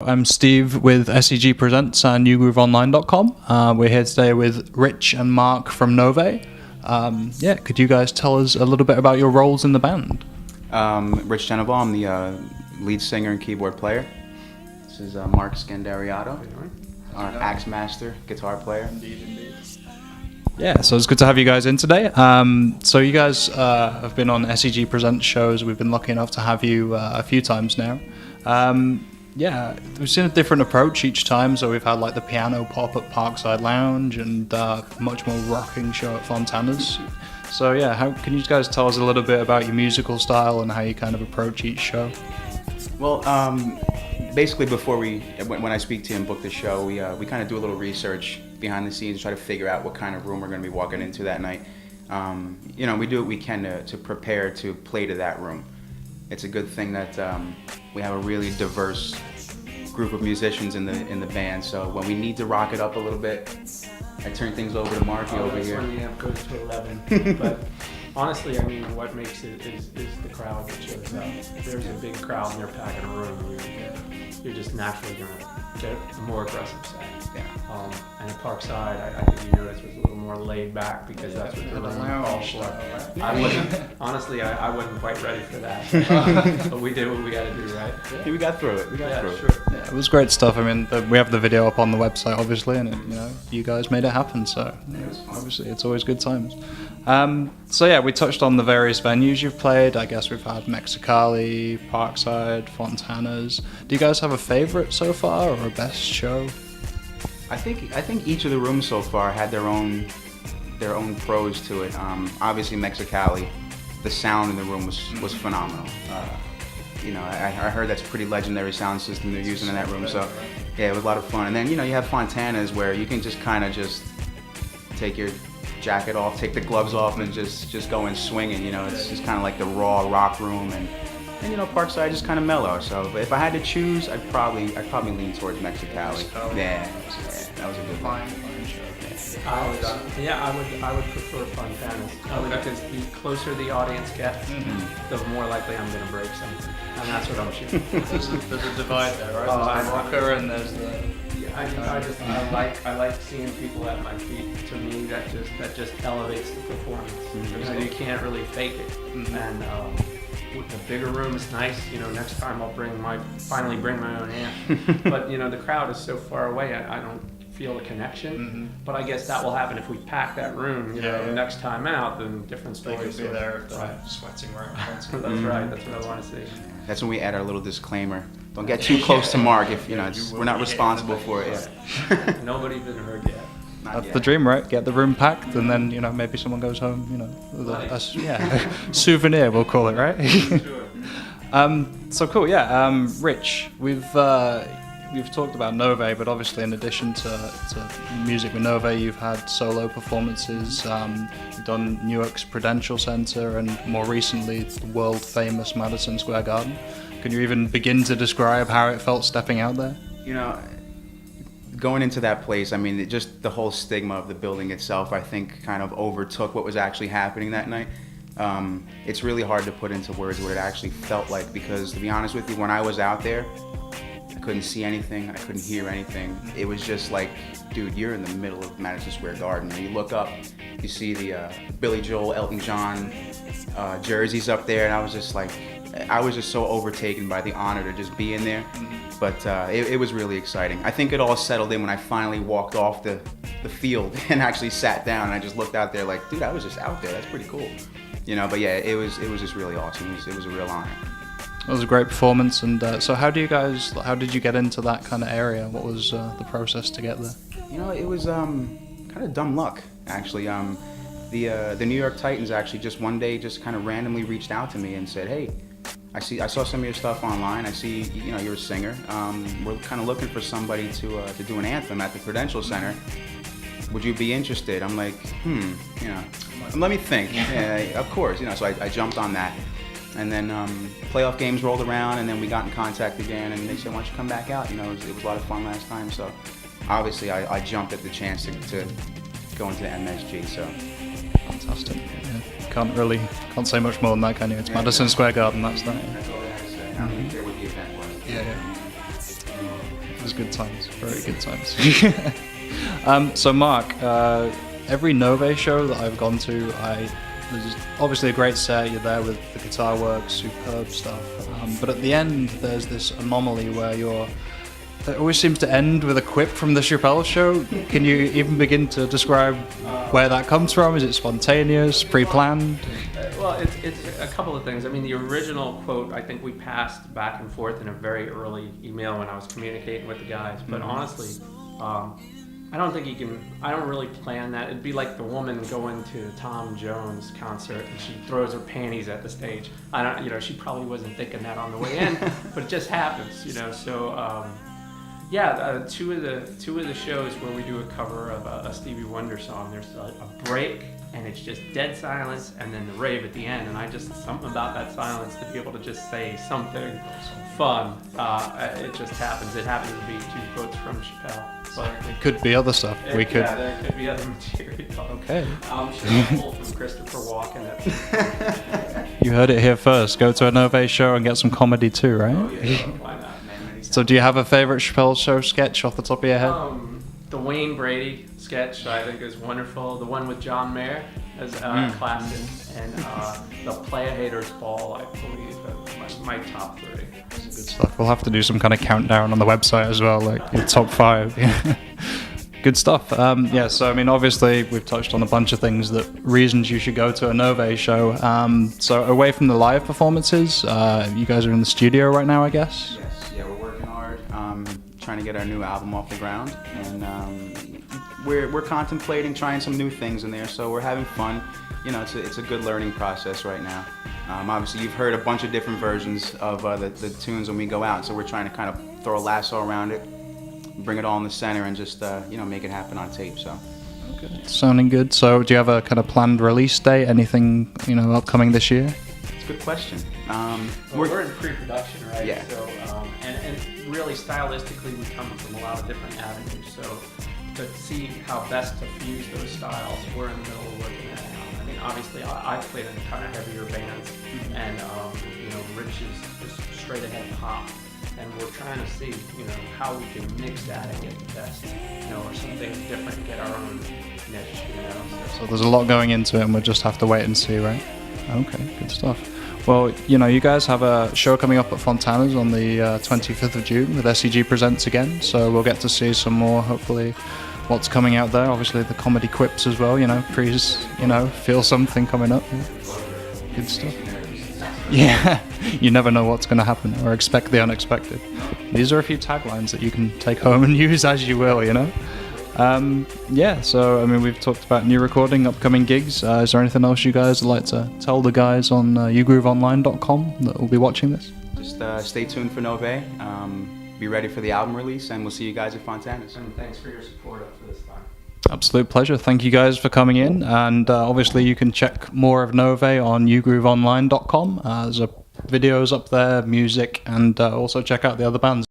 I'm Steve with SEG Presents and UGROOVEONLINE.com. We're here today with Rich and Mark from Novae. Could you guys tell us a little bit about your roles in the band? Rich Genova, I'm the lead singer and keyboard player. This is Mark Scandariato, our axe master, guitar player. Indeed. Yeah, so it's good to have you guys in today. So you guys have been on SEG Presents shows. We've been lucky enough to have you a few times now. We've seen a different approach each time. So we've had like the piano pop at Parkside Lounge and much more rocking show at Fontana's. So yeah, how can you guys tell us a little bit about your musical style and how you kind of approach each show? Well, basically when I speak to you and book the show, we kind of do a little research behind the scenes, try to figure out what kind of room we're going to be walking into that night. We do what we can to prepare to play to that room. It's a good thing that we have a really diverse group of musicians in the band. So when we need to rock it up a little bit, I turn things over to Marky over here. When the amp goes to 11. But honestly, I mean, what makes it is the crowd that shows up. If there's a big crowd and they're packing a room, you're just naturally gonna get a more aggressive set. Yeah. And at Parkside, I think you noticed was a little more laid back because that's what the room calls for. I wasn't quite ready for that. But we did what we got to do, right? Yeah, we got through it. Sure. Yeah, it was great stuff. I mean, we have the video up on the website, obviously, and you guys made it happen. So obviously, it's always good times. We touched on the various venues you've played. I guess we've had Mexicali, Parkside, Fontana's. Do you guys have a favorite so far or a best show? I think each of the rooms so far had their own pros to it. Obviously Mexicali, the sound in the room was phenomenal. I heard that's a pretty legendary sound system they're using in that room. So yeah, it was a lot of fun. And then you have Fontana's where you can just kind of just take your jacket off, take the gloves off, and just go in swinging. It's just kind of like the raw rock room, and Parkside just kind of mellow. So if I had to choose, I'd probably lean towards Mexicali. Yeah, that was a good one. I would prefer Fontana's because the closer the audience gets, the more likely I'm going to break something, and that's what I'm shooting. There's a divide there, right? There's the rocker and there's the. I like seeing people at my feet. To me, that just elevates the performance. You can't really fake it, and the bigger room is nice. Next time I'll finally bring my own amp. But the crowd is so far away, I don't feel the connection. But I guess that will happen if we pack that room. Next time out, then different stories. They could be there if they're sweating right in front of That's right. That's what I want to see. That's when we add our little disclaimer. Don't get too close to Mark if we're not responsible for it yet. Nobody's been hurt yet. That's the dream, right? Get the room packed, and then maybe someone goes home, with a souvenir, we'll call it, right? So cool, yeah. Rich, we've talked about Novae, but obviously in addition to music with Novae, you've had solo performances. You've done Newark's Prudential Center, and more recently, the world famous Madison Square Garden. Can you even begin to describe how it felt stepping out there? Going into that place, I mean, just the whole stigma of the building itself, I think, kind of overtook what was actually happening that night. It's really hard to put into words what it actually felt like, because to be honest with you, when I was out there, I couldn't see anything, I couldn't hear anything. It was just like, dude, you're in the middle of Madison Square Garden. And you look up, you see the Billy Joel, Elton John jerseys up there, and I was just so overtaken by the honor to just be in there. But it was really exciting. I think it all settled in when I finally walked off the field and actually sat down, and I just looked out there like, dude, I was just out there. That's pretty cool. But yeah, it was just really awesome. It was a real honor. It was a great performance. And so how did you get into that kind of area? What was the process to get there? It was kind of dumb luck, actually. The New York Titans actually just one day just kind of randomly reached out to me and said, hey, I saw some of your stuff online. I see, you're a singer. We're kind of looking for somebody to do an anthem at the Prudential Center. Would you be interested? I'm like, let me think. Yeah, of course, So I jumped on that. And then playoff games rolled around, and then we got in contact again, and they said, why don't you come back out? It was a lot of fun last time. So obviously I jumped at the chance to go into the MSG. So fantastic. Yeah. Can't say much more than that, can you? It's Madison Square Garden, that's that. That's all I have to say. I don't care what the event was. Yeah. was good times. Very good times. So Mark, every Novae show that I've gone to, there's obviously a great set. You're there with the guitar work, superb stuff. But at the end, there's this anomaly where it always seems to end with a quip from the Chappelle Show. Can you even begin to describe where that comes from? Is it spontaneous, pre-planned? Well, it's a couple of things. I mean, the original quote, I think we passed back and forth in a very early email when I was communicating with the guys. But honestly, I don't think I don't really plan that. It'd be like the woman going to Tom Jones concert and she throws her panties at the stage. She probably wasn't thinking that on the way in, but it just happens, So, two of the shows where we do a cover of a Stevie Wonder song, there's a break and it's just dead silence and then the rave at the end, and something about that silence to be able to just say something fun, it just happens. It happens to be 2 quotes from Chappelle. But it could be other stuff. Yeah, there could be other material. Okay. Pull from Christopher Walken. You heard it here first. Go to a Novae show and get some comedy too, right? Oh, yeah, why not, man? So do you have a favorite Chappelle Show sketch off the top of your head? The Wayne Brady sketch, I think, is wonderful. The one with John Mayer is classic. And the Playa Haters Ball, I believe, my top 3. Good stuff. We'll have to do some kind of countdown on the website as well, like your top 5. Good stuff. So I mean, obviously, we've touched on a bunch of things, reasons you should go to a Novae show. So away from the live performances, you guys are in the studio right now, I guess? Yes, yeah, we're working hard, trying to get our new album off the ground, and we're contemplating trying some new things in there, so we're having fun. It's a good learning process right now. Obviously, you've heard a bunch of different versions of the tunes when we go out, so we're trying to kind of throw a lasso around it, bring it all in the center, and just make it happen on tape. So. Okay. Sounding good. So, do you have a kind of planned release date? Anything upcoming this year? It's a good question. We're in pre-production, right? Yeah. So, and really stylistically, we come from a lot of different avenues. So, to see how best to fuse those styles, we're in the middle of working that out. I mean, obviously, I played in kind of heavier bands, and Rich is just straight ahead pop, and we're trying to see, how we can mix that and get the best, or something different and get our own niche, So there's a lot going into it, and we'll just have to wait and see, right? Okay, good stuff. Well, you guys have a show coming up at Fontana's on the 25th of June with SEG Presents again, so we'll get to see some more, hopefully, what's coming out there. Obviously, the comedy quips as well, please, feel something coming up. Yeah. Good stuff. Yeah, you never know what's going to happen or expect the unexpected. These are a few taglines that you can take home and use as you will, So, I mean, we've talked about new recording, upcoming gigs. Is there anything else you guys would like to tell the guys on UGROOVEONLINE.com that will be watching this? Just stay tuned for Novae. Be ready for the album release, and we'll see you guys at Fontana's. And thanks for your support up to this time. Absolute pleasure. Thank you guys for coming in, and obviously you can check more of Novae on UGROOVEONLINE.com. There's videos up there, music, and also check out the other bands.